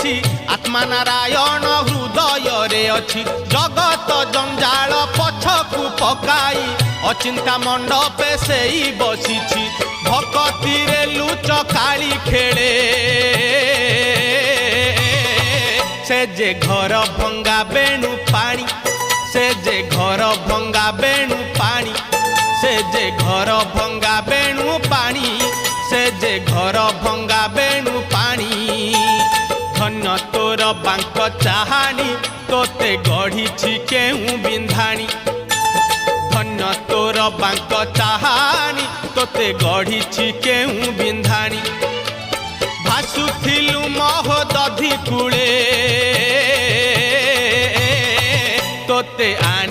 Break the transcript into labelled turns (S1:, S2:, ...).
S1: बसिछि आत्मा नारायण हृदय रे अछि जगत जंजाल पछकु पकाई अचिंता मंडपे सेई बसिछि भक्ति रे लुच काली खेले से जे घर भंगा बेणु पानी से जे घर भंगा बेणु पानी से जे घर भंगा बेणु पानी से जे घर भंगा बेणु पानी धन्य तोर बांक चाहानी तोते गढ़ी केहू बिंधाणी धन्य तोर बांक चाहानी तोते गढ़ी केहू बिंधाणी भासुथिलु महोदधि कूले तोते